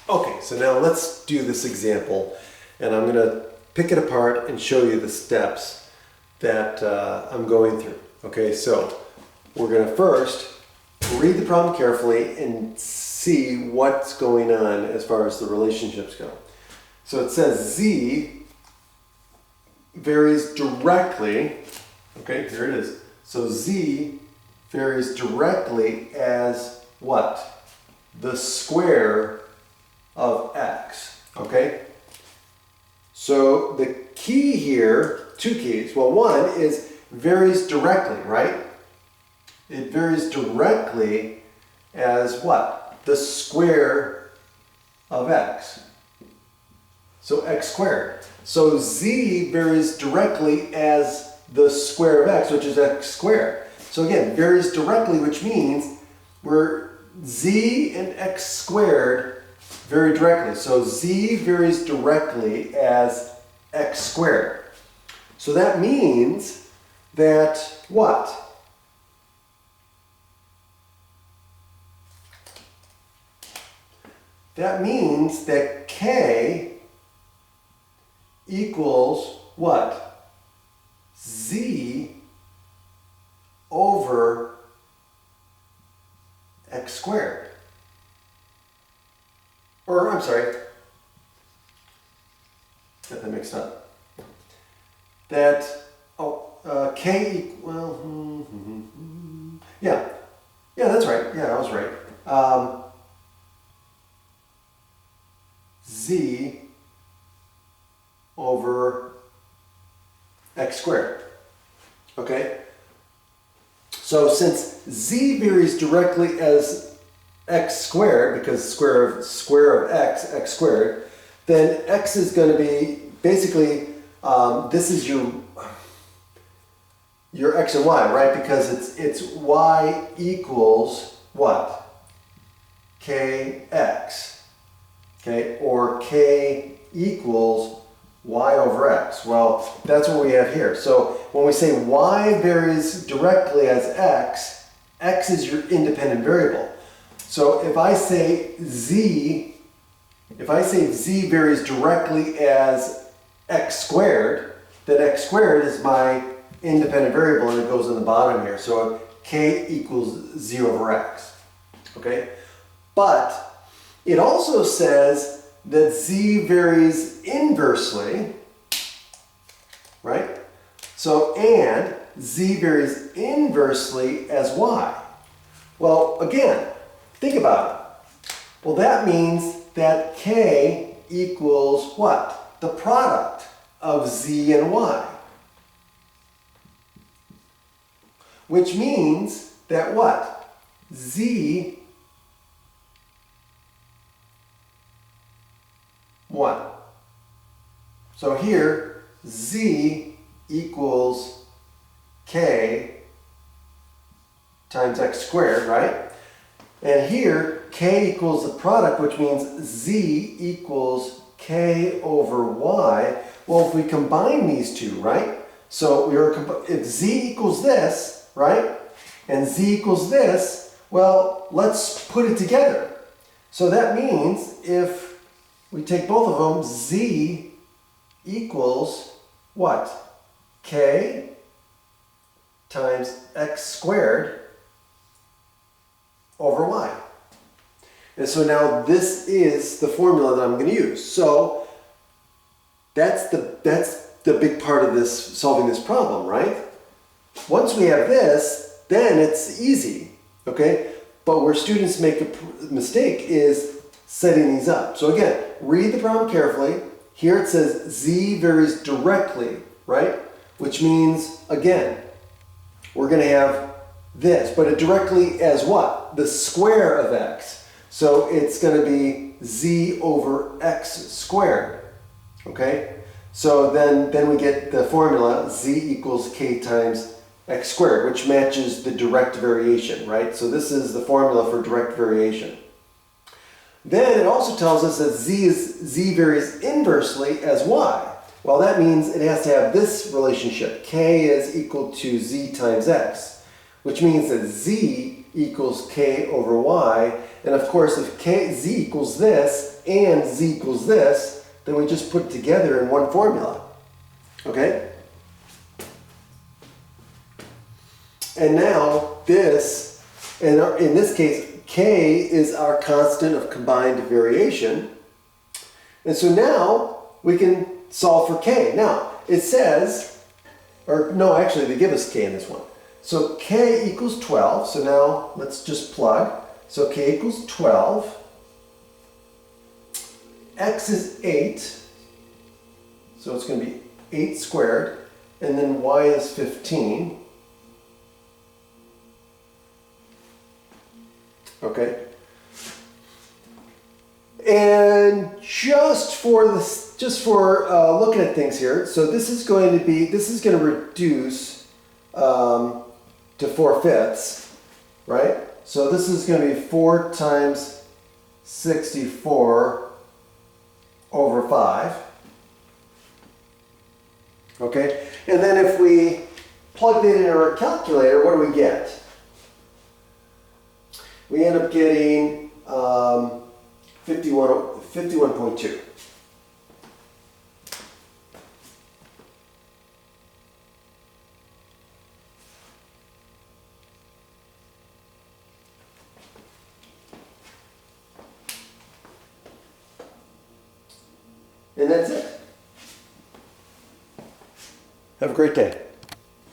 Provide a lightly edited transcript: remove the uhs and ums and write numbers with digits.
Okay, so now let's do this example, and I'm going to pick it apart and show you the steps that I'm going through. Okay, so we're going to first read the problem carefully and see what's going on as far as the relationships go. So it says Z varies directly, okay, here it is. So Z varies directly as what? The square of X, okay? So the key here, two keys. Well, one is varies directly, right? It varies directly as what? The square of X. So X squared. So Z varies directly as the square of X, which is X squared. So again, varies directly, which means we're Z and X squared vary directly. So Z varies directly as X squared. So that means that what? That means that K equals what? Z over X squared. Or, I'm sorry, got that mixed up. That, K, well, yeah, that's right. Yeah, I was right. Z over X squared. Okay? So since Z varies directly as X squared, because square of X, X squared, then X is going to be basically, this is your X and Y, right? Because it's Y equals what? KX, okay? Or K equals Y over X. Well, that's what we have here. So when we say Y varies directly as X, X is your independent variable. So if I say Z varies directly as X squared, then X squared is my independent variable and it goes in the bottom here. So K equals Z over X, okay? But it also says that Z varies inversely, right? So, and Z varies inversely as Y. Well, again, think about it. Well, that means that K equals what? The product of Z and Y. Which means that what? Z 1. So here, Z equals K times X squared, right? And here, K equals the product, which means Z equals K over Y. Well, if we combine these two, right? So if Z equals this, right? And Z equals this, well, let's put it together. So that means if we take both of them, Z equals what? K times X squared over Y. And so now this is the formula that I'm going to use. So that's the big part of this, solving this problem, right? Once we have this, then it's easy, okay? But where students make a mistake is setting these up. So again, read the problem carefully. Here it says Z varies directly, right? Which means, again, we're going to have this, but it directly as what? The square of X. So it's going to be Z over X squared, okay? So then we get the formula Z equals K times X squared, which matches the direct variation, right? So this is the formula for direct variation. Then it also tells us that Z varies inversely as Y. Well, that means it has to have this relationship. K is equal to Z times X, which means that Z equals K over Y. And of course, if Z equals this, and z equals this, then we just put it together in one formula. Okay? And now this, and in this case, k is our constant of combined variation. And so now we can solve for k. Now, it says, or no, actually they give us k in this one. So k equals 12. So now let's just plug. So k equals 12. X is 8. So it's going to be 8 squared. And then y is 15. Okay. And just for looking at things here, so this is going to reduce to 4/5, right? So this is going to be 4 times 64 over 5. Okay, and then if we plug that into our calculator, what do we get? We end up getting 51.2. And that's it. Have a great day.